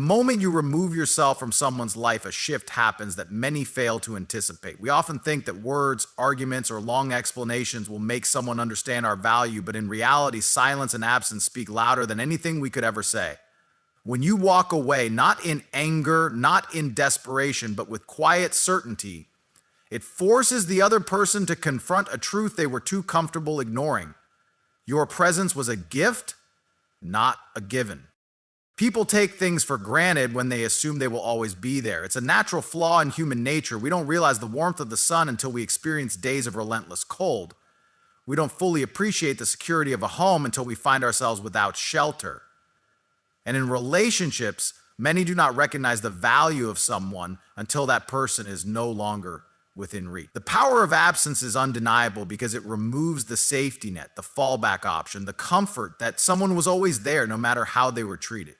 moment you remove yourself from someone's life, a shift happens that many fail to anticipate. We often think that words, arguments, or long explanations will make someone understand our value, but in reality, silence and absence speak louder than anything we could ever say. When you walk away, not in anger, not in desperation, but with quiet certainty, it forces the other person to confront a truth they were too comfortable ignoring. Your presence was a gift, not a given. People take things for granted when they assume they will always be there. It's a natural flaw in human nature. We don't realize the warmth of the sun until we experience days of relentless cold. We don't fully appreciate the security of a home until we find ourselves without shelter. And in relationships, many do not recognize the value of someone until that person is no longer within reach. The power of absence is undeniable because it removes the safety net, the fallback option, the comfort that someone was always there no matter how they were treated.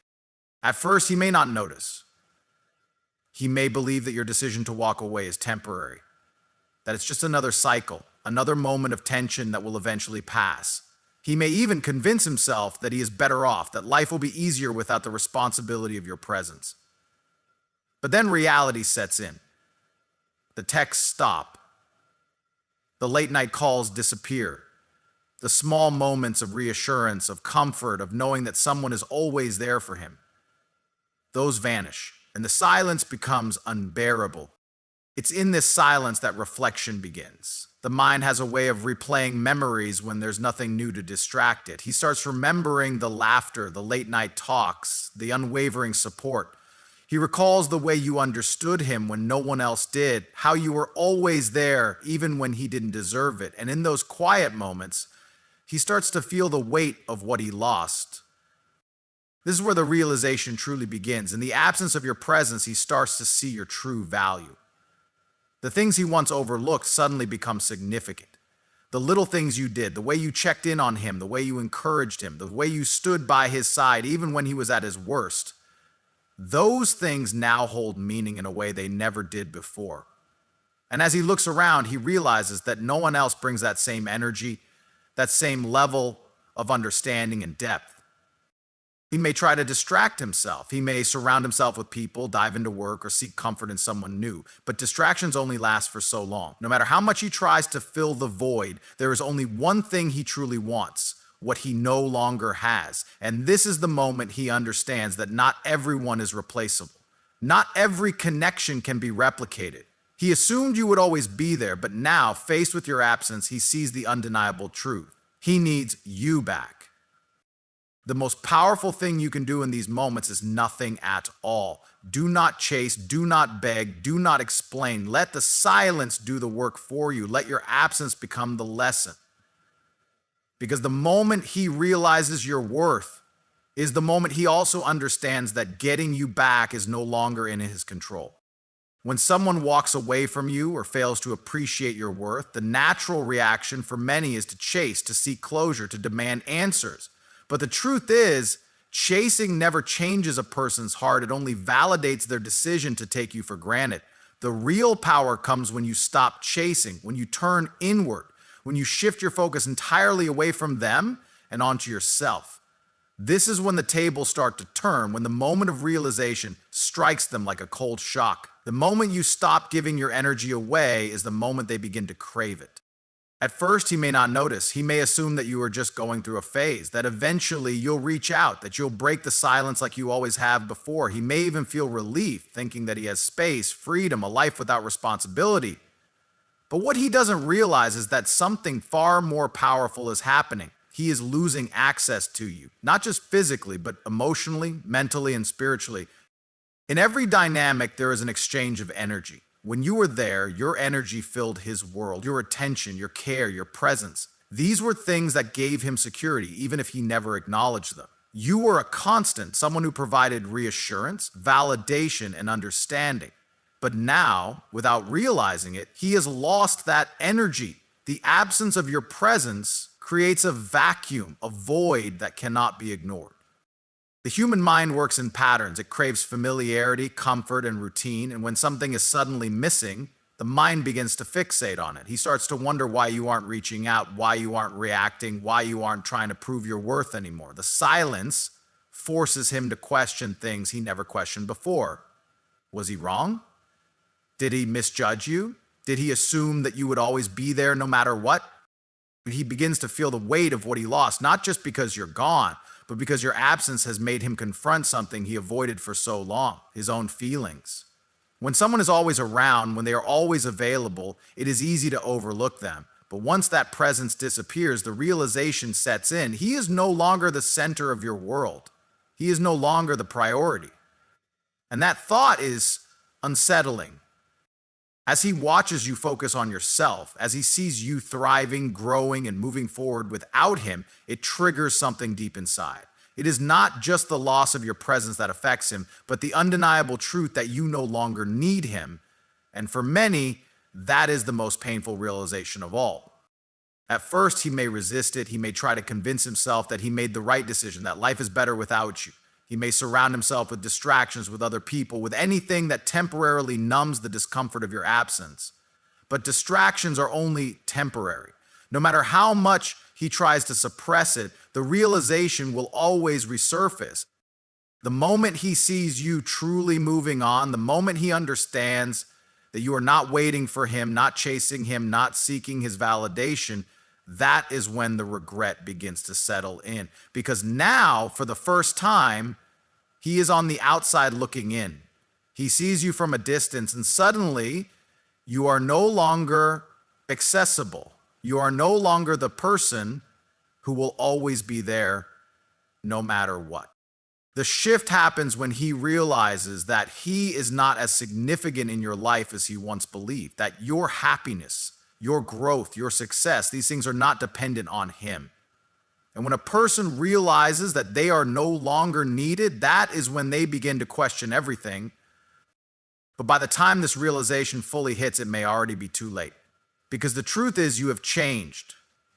At first, he may not notice. He may believe that your decision to walk away is temporary, that it's just another cycle, another moment of tension that will eventually pass. He may even convince himself that he is better off, that life will be easier without the responsibility of your presence. But then reality sets in. The texts stop. The late night calls disappear. The small moments of reassurance, of comfort, of knowing that someone is always there for him, those vanish, and the silence becomes unbearable. It's in this silence that reflection begins. The mind has a way of replaying memories when there's nothing new to distract it. He starts remembering the laughter, the late night talks, the unwavering support. He recalls the way you understood him when no one else did, how you were always there even when he didn't deserve it. And in those quiet moments, he starts to feel the weight of what he lost. This is where the realization truly begins. In the absence of your presence, he starts to see your true value. The things he once overlooked suddenly become significant. The little things you did, the way you checked in on him, the way you encouraged him, the way you stood by his side even when he was at his worst, those things now hold meaning in a way they never did before. And as he looks around, he realizes that no one else brings that same energy, that same level of understanding and depth. He may try to distract himself. He may surround himself with people, dive into work, or seek comfort in someone new. But distractions only last for so long. No matter how much he tries to fill the void, there is only one thing he truly wants, what he no longer has. And this is the moment he understands that not everyone is replaceable. Not every connection can be replicated. He assumed you would always be there, but now, faced with your absence, he sees the undeniable truth. He needs you back. The most powerful thing you can do in these moments is nothing at all. Do not chase, do not beg, do not explain. Let the silence do the work for you. Let your absence become the lesson. Because the moment he realizes your worth is the moment he also understands that getting you back is no longer in his control. When someone walks away from you or fails to appreciate your worth, the natural reaction for many is to chase, to seek closure, to demand answers. But the truth is, chasing never changes a person's heart. It only validates their decision to take you for granted. The real power comes when you stop chasing, when you turn inward, when you shift your focus entirely away from them and onto yourself. This is when the tables start to turn, when the moment of realization strikes them like a cold shock. The moment you stop giving your energy away is the moment they begin to crave it. At first, he may not notice. He may assume that you are just going through a phase, that eventually you'll reach out, that you'll break the silence like you always have before. He may even feel relief, thinking that he has space, freedom, a life without responsibility. But what he doesn't realize is that something far more powerful is happening. He is losing access to you, not just physically, but emotionally, mentally, and spiritually. In every dynamic, there is an exchange of energy. When you were there, your energy filled his world, your attention, your care, your presence. These were things that gave him security, even if he never acknowledged them. You were a constant, someone who provided reassurance, validation, and understanding. But now, without realizing it, he has lost that energy. The absence of your presence creates a vacuum, a void that cannot be ignored. The human mind works in patterns. It craves familiarity, comfort, and routine. And when something is suddenly missing, the mind begins to fixate on it. He starts to wonder why you aren't reaching out, why you aren't reacting, why you aren't trying to prove your worth anymore. The silence forces him to question things he never questioned before. Was he wrong? Did he misjudge you? Did he assume that you would always be there no matter what? He begins to feel the weight of what he lost, not just because you're gone, but because your absence has made him confront something he avoided for so long, his own feelings. When someone is always around, when they are always available, it is easy to overlook them. But once that presence disappears, the realization sets in. He is no longer the center of your world. He is no longer the priority. And that thought is unsettling. As he watches you focus on yourself, as he sees you thriving, growing, and moving forward without him, it triggers something deep inside. It is not just the loss of your presence that affects him, but the undeniable truth that you no longer need him. And for many, that is the most painful realization of all. At first, he may resist it. He may try to convince himself that he made the right decision, that life is better without you. He may surround himself with distractions, with other people, with anything that temporarily numbs the discomfort of your absence. But distractions are only temporary. No matter how much he tries to suppress it, the realization will always resurface. The moment he sees you truly moving on, the moment he understands that you are not waiting for him, not chasing him, not seeking his validation, that is when the regret begins to settle in. Because now, for the first time, he is on the outside looking in. He sees you from a distance, and suddenly you are no longer accessible. You are no longer the person who will always be there no matter what. The shift happens when he realizes that he is not as significant in your life as he once believed, that your happiness, your growth, your success, these things are not dependent on him. And when a person realizes that they are no longer needed, that is when they begin to question everything. But by the time this realization fully hits, it may already be too late. Because the truth is, you have changed.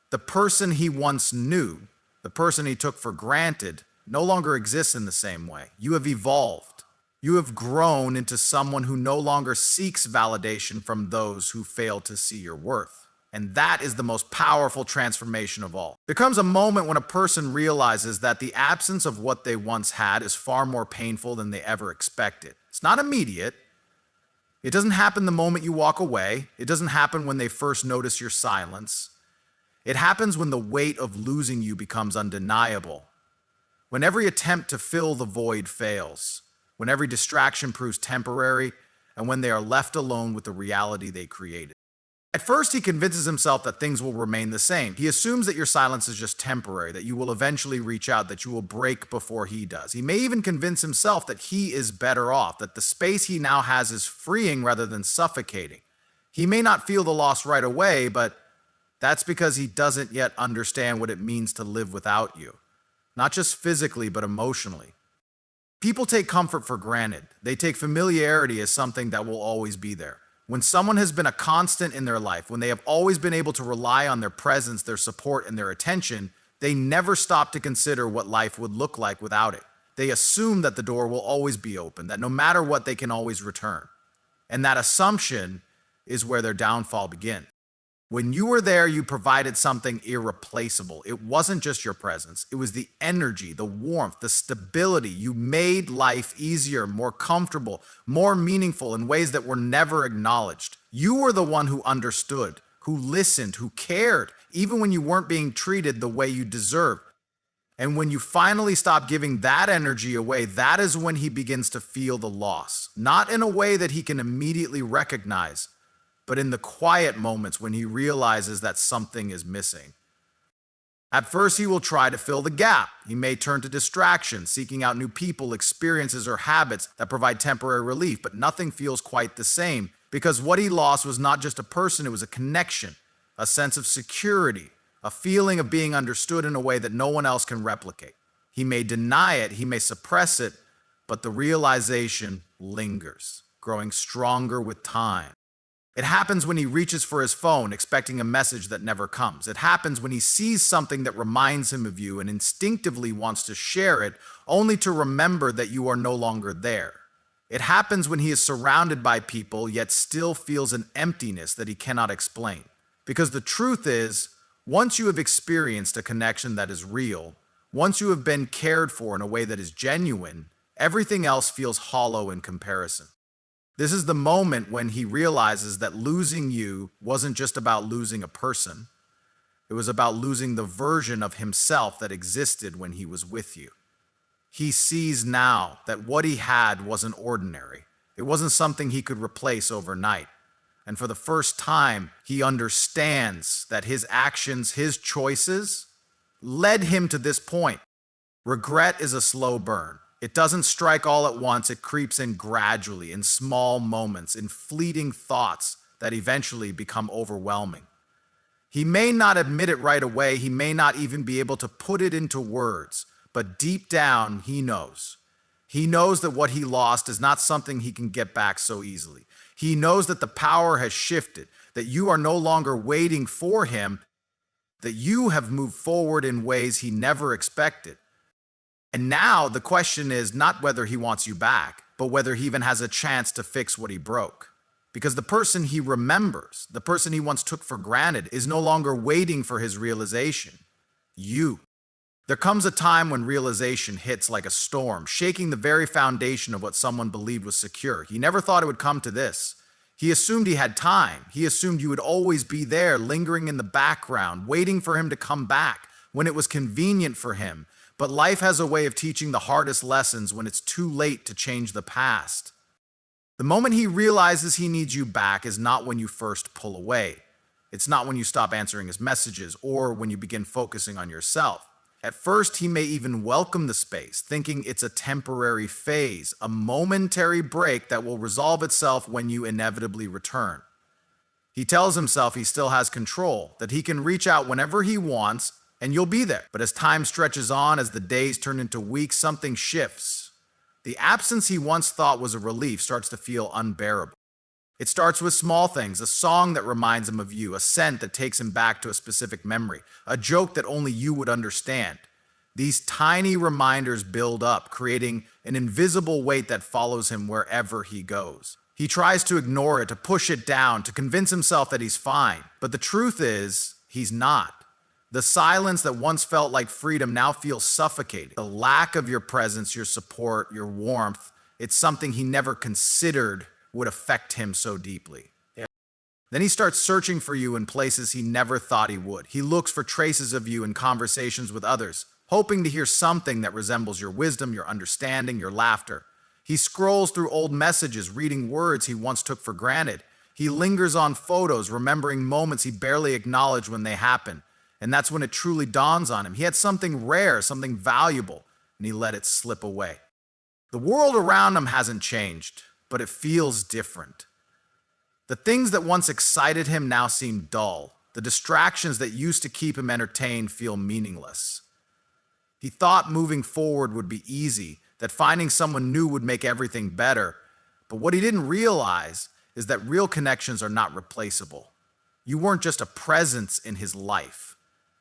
The person he once knew, the person he took for granted, no longer exists in the same way. You have evolved. You have grown into someone who no longer seeks validation from those who fail to see your worth. And that is the most powerful transformation of all. There comes a moment when a person realizes that the absence of what they once had is far more painful than they ever expected. It's not immediate. It doesn't happen the moment you walk away. It doesn't happen when they first notice your silence. It happens when the weight of losing you becomes undeniable. When every attempt to fill the void fails. When every distraction proves temporary, and when they are left alone with the reality they created. At first, he convinces himself that things will remain the same. He assumes that your silence is just temporary, that you will eventually reach out, that you will break before he does. He may even convince himself that he is better off, that the space he now has is freeing rather than suffocating. He may not feel the loss right away, but that's because he doesn't yet understand what it means to live without you. Not just physically, but emotionally. People take comfort for granted. They take familiarity as something that will always be there. When someone has been a constant in their life, when they have always been able to rely on their presence, their support, and their attention, they never stop to consider what life would look like without it. They assume that the door will always be open, that no matter what, they can always return. And that assumption is where their downfall begins. When you were there, you provided something irreplaceable. It wasn't just your presence. It was the energy, the warmth, the stability. You made life easier, more comfortable, more meaningful in ways that were never acknowledged. You were the one who understood, who listened, who cared, even when you weren't being treated the way you deserved. And when you finally stop giving that energy away, that is when he begins to feel the loss. Not in a way that he can immediately recognize, but in the quiet moments when he realizes that something is missing. At first, he will try to fill the gap. He may turn to distraction, seeking out new people, experiences, or habits that provide temporary relief, but nothing feels quite the same because what he lost was not just a person, it was a connection, a sense of security, a feeling of being understood in a way that no one else can replicate. He may deny it, he may suppress it, but the realization lingers, growing stronger with time. It happens when he reaches for his phone, expecting a message that never comes. It happens when he sees something that reminds him of you and instinctively wants to share it, only to remember that you are no longer there. It happens when he is surrounded by people, yet still feels an emptiness that he cannot explain. Because the truth is, once you have experienced a connection that is real, Once you have been cared for in a way that is genuine, everything else feels hollow in comparison. This is the moment when he realizes that losing you wasn't just about losing a person. It was about losing the version of himself that existed when he was with you. He sees now that what he had wasn't ordinary. It wasn't something he could replace overnight. And for the first time, he understands that his actions, his choices, led him to this point. Regret is a slow burn. It doesn't strike all at once, it creeps in gradually, in small moments, in fleeting thoughts that eventually become overwhelming. He may not admit it right away, he may not even be able to put it into words, but deep down, he knows. He knows that what he lost is not something he can get back so easily. He knows that the power has shifted, that you are no longer waiting for him, that you have moved forward in ways he never expected. And now the question is not whether he wants you back, but whether he even has a chance to fix what he broke. Because the person he remembers, the person he once took for granted, is no longer waiting for his realization. You. There comes a time when realization hits like a storm, shaking the very foundation of what someone believed was secure. He never thought it would come to this. He assumed he had time. He assumed you would always be there, lingering in the background, waiting for him to come back when it was convenient for him. But life has a way of teaching the hardest lessons when it's too late to change the past. The moment he realizes he needs you back is not when you first pull away. It's not when you stop answering his messages or when you begin focusing on yourself. At first, he may even welcome the space, thinking it's a temporary phase, a momentary break that will resolve itself when you inevitably return. He tells himself he still has control, that he can reach out whenever he wants, and you'll be there. But as time stretches on, as the days turn into weeks, something shifts. The absence he once thought was a relief starts to feel unbearable. It starts with small things, a song that reminds him of you, a scent that takes him back to a specific memory, a joke that only you would understand. These tiny reminders build up, creating an invisible weight that follows him wherever he goes. He tries to ignore it, to push it down, to convince himself that he's fine. But the truth is, he's not. The silence that once felt like freedom now feels suffocating. The lack of your presence, your support, your warmth, it's something he never considered would affect him so deeply. Then he starts searching for you in places he never thought he would. He looks for traces of you in conversations with others, hoping to hear something that resembles your wisdom, your understanding, your laughter. He scrolls through old messages, reading words he once took for granted. He lingers on photos, remembering moments he barely acknowledged when they happened. And that's when it truly dawns on him. He had something rare, something valuable, and he let it slip away. The world around him hasn't changed, but it feels different. The things that once excited him now seem dull. The distractions that used to keep him entertained feel meaningless. He thought moving forward would be easy, that finding someone new would make everything better. But what he didn't realize is that real connections are not replaceable. You weren't just a presence in his life.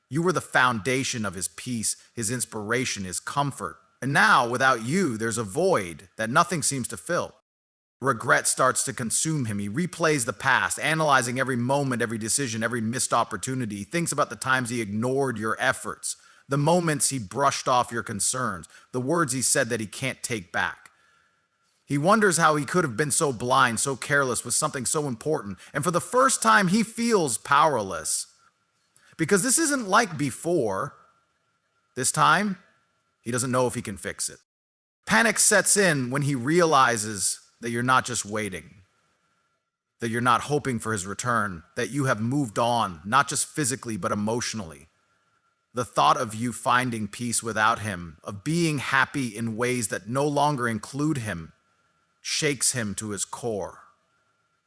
You were the foundation of his peace, his inspiration, his comfort. And now, without you, there's a void that nothing seems to fill. Regret starts to consume him. He replays the past, analyzing every moment, every decision, every missed opportunity. He thinks about the times he ignored your efforts, the moments he brushed off your concerns, the words he said that he can't take back. He wonders how he could have been so blind, so careless with something so important. And for the first time, he feels powerless. Because this isn't like before. This time, he doesn't know if he can fix it. Panic sets in when he realizes that you're not just waiting, that you're not hoping for his return, that you have moved on, not just physically, but emotionally. The thought of you finding peace without him, of being happy in ways that no longer include him, shakes him to his core.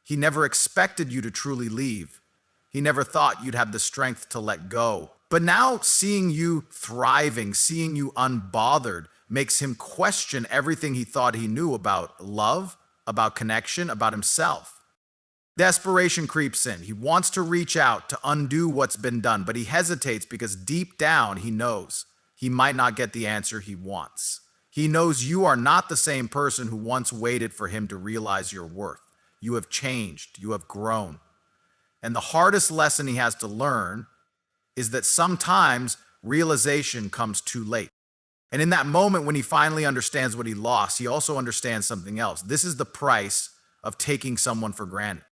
He never expected you to truly leave. He never thought you'd have the strength to let go. But now seeing you thriving, seeing you unbothered, makes him question everything he thought he knew about love, about connection, about himself. Desperation creeps in. He wants to reach out to undo what's been done, but he hesitates because deep down he knows he might not get the answer he wants. He knows you are not the same person who once waited for him to realize your worth. You have changed. You have grown. And the hardest lesson he has to learn is that sometimes realization comes too late. And in that moment, when he finally understands what he lost, he also understands something else. This is the price of taking someone for granted.